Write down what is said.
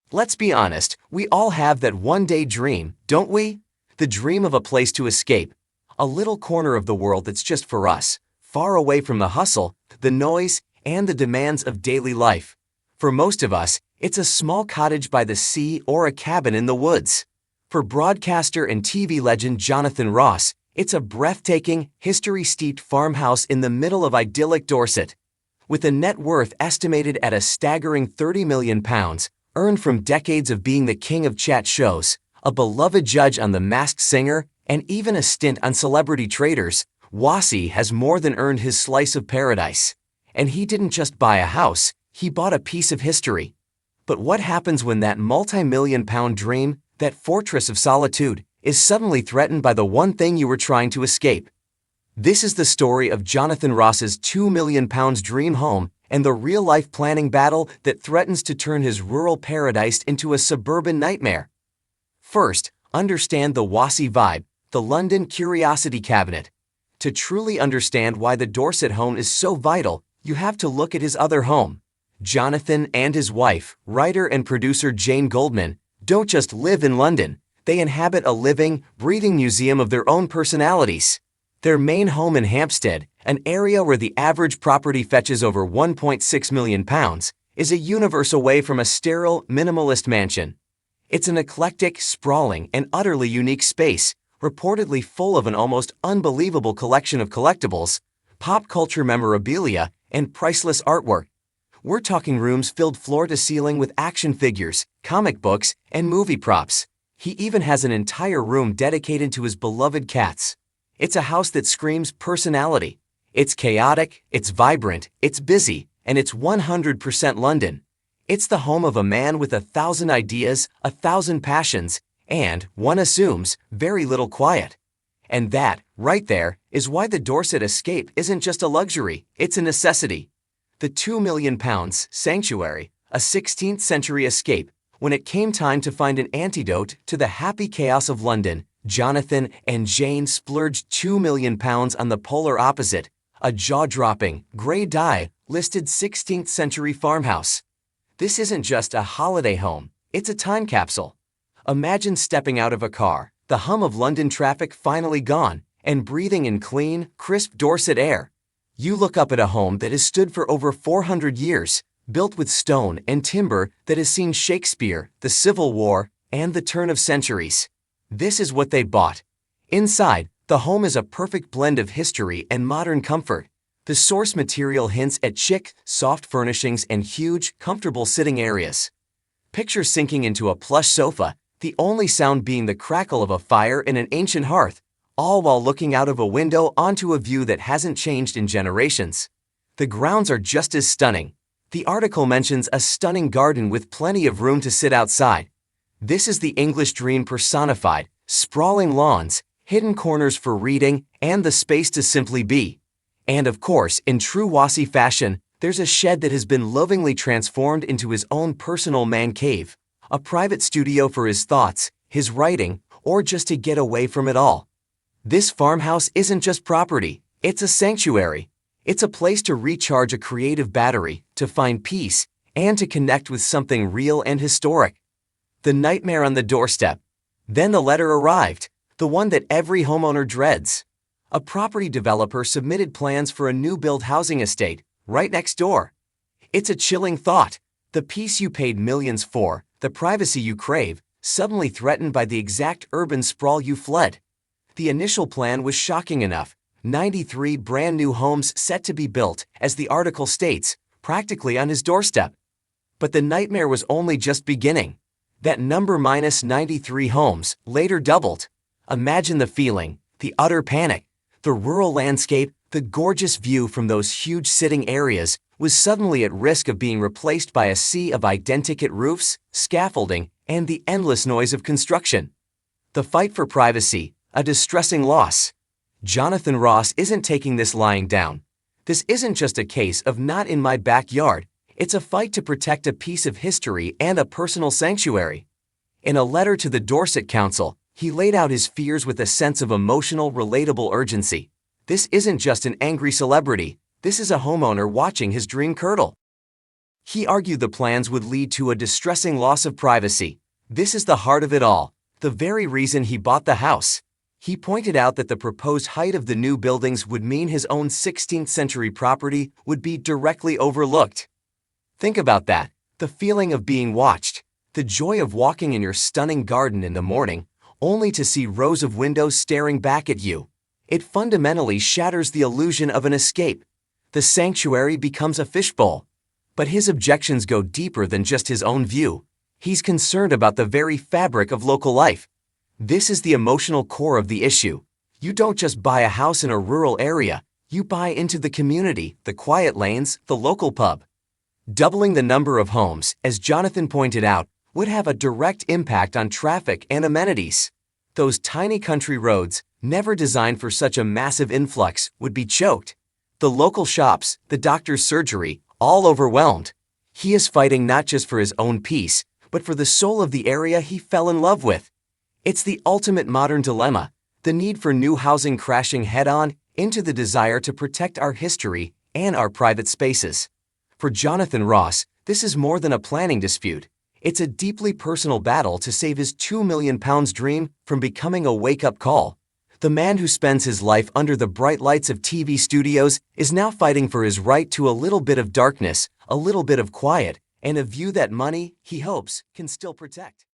Let's be honest, we all have that one-day dream, don't we? The dream of a place to escape. A little corner of the world that's just for us, far away from the hustle, the noise, and the demands of daily life. For most of us, it's a small cottage by the sea or a cabin in the woods. For broadcaster and TV legend Jonathan Ross, it's a breathtaking, history-steeped farmhouse in the middle of idyllic Dorset. With a net worth estimated at a staggering £30 million, earned from decades of being the king of chat shows, a beloved judge on The Masked Singer, and even a stint on Celebrity Traders, Wasi has more than earned his slice of paradise. And he didn't just buy a house, he bought a piece of history. But what happens when that multi-million-pound dream, that fortress of solitude, is suddenly threatened by the one thing you were trying to escape? This is the story of Jonathan Ross's £2 million dream home and the real-life planning battle that threatens to turn his rural paradise into a suburban nightmare. First, understand the Wasi vibe, the London Curiosity Cabinet. To truly understand why the Dorset home is so vital, you have to look at his other home. Jonathan and his wife, writer and producer Jane Goldman, don't just live in London, they inhabit a living, breathing museum of their own personalities. Their main home in Hampstead, an area where the average property fetches over £1.6 million, is a universe away from a sterile, minimalist mansion. It's an eclectic, sprawling, and utterly unique space, reportedly full of an almost unbelievable collection of collectibles, pop culture memorabilia, and priceless artwork. We're talking rooms filled floor to ceiling with action figures, comic books, and movie props. He even has an entire room dedicated to his beloved cats. It's a house that screams personality. It's chaotic, it's vibrant, it's busy, and it's 100% London. It's the home of a man with 1,000 ideas, 1,000 passions, and, one assumes, very little quiet. And that, right there, is why the Dorset escape isn't just a luxury, it's a necessity. The £2 million sanctuary, a 16th century escape. When it came time to find an antidote to the happy chaos of London, Jonathan and Jane splurged £2 million on the polar opposite, a jaw-dropping, grey dye, listed 16th century farmhouse. This isn't just a holiday home, it's a time capsule. Imagine stepping out of a car, the hum of London traffic finally gone, and breathing in clean, crisp Dorset air. You look up at a home that has stood for over 400 years, built with stone and timber that has seen Shakespeare, the Civil War, and the turn of centuries. This is what they bought. Inside, the home is a perfect blend of history and modern comfort. The source material hints at chic, soft furnishings and huge, comfortable sitting areas. Picture sinking into a plush sofa, the only sound being the crackle of a fire in an ancient hearth, all while looking out of a window onto a view that hasn't changed in generations. The grounds are just as stunning. The article mentions a stunning garden with plenty of room to sit outside. This is the English dream personified, sprawling lawns, hidden corners for reading, and the space to simply be. And of course, in true Wasi fashion, there's a shed that has been lovingly transformed into his own personal man cave, a private studio for his thoughts, his writing, or just to get away from it all. This farmhouse isn't just property, it's a sanctuary. It's a place to recharge a creative battery, to find peace, and to connect with something real and historic. The nightmare on the doorstep. Then the letter arrived, the one that every homeowner dreads. A property developer submitted plans for a new-build housing estate, right next door. It's a chilling thought. The peace you paid millions for, the privacy you crave, suddenly threatened by the exact urban sprawl you fled. The initial plan was shocking enough. 93 brand-new homes set to be built, as the article states, practically on his doorstep. But the nightmare was only just beginning. That number minus 93 homes later doubled. Imagine the feeling, the utter panic. The rural landscape, the gorgeous view from those huge sitting areas, was suddenly at risk of being replaced by a sea of identikit roofs, scaffolding, and the endless noise of construction. The fight for privacy, a distressing loss. Jonathan Ross isn't taking this lying down. This isn't just a case of not in my backyard, it's a fight to protect a piece of history and a personal sanctuary. In a letter to the Dorset Council, he laid out his fears with a sense of emotional, relatable urgency. This isn't just an angry celebrity, this is a homeowner watching his dream curdle. He argued the plans would lead to a distressing loss of privacy. This is the heart of it all, the very reason he bought the house. He pointed out that the proposed height of the new buildings would mean his own 16th century property would be directly overlooked. Think about that, the feeling of being watched, the joy of walking in your stunning garden in the morning, only to see rows of windows staring back at you. It fundamentally shatters the illusion of an escape. The sanctuary becomes a fishbowl. But his objections go deeper than just his own view. He's concerned about the very fabric of local life. This is the emotional core of the issue. You don't just buy a house in a rural area, you buy into the community, the quiet lanes, the local pub. Doubling the number of homes, as Jonathan pointed out, would have a direct impact on traffic and amenities. Those tiny country roads, never designed for such a massive influx, would be choked. The local shops, the doctor's surgery, all overwhelmed. He is fighting not just for his own peace, but for the soul of the area he fell in love with. It's the ultimate modern dilemma, the need for new housing crashing head-on into the desire to protect our history and our private spaces. For Jonathan Ross, this is more than a planning dispute. It's a deeply personal battle to save his £2 million dream from becoming a wake-up call. The man who spends his life under the bright lights of TV studios is now fighting for his right to a little bit of darkness, a little bit of quiet, and a view that money, he hopes, can still protect.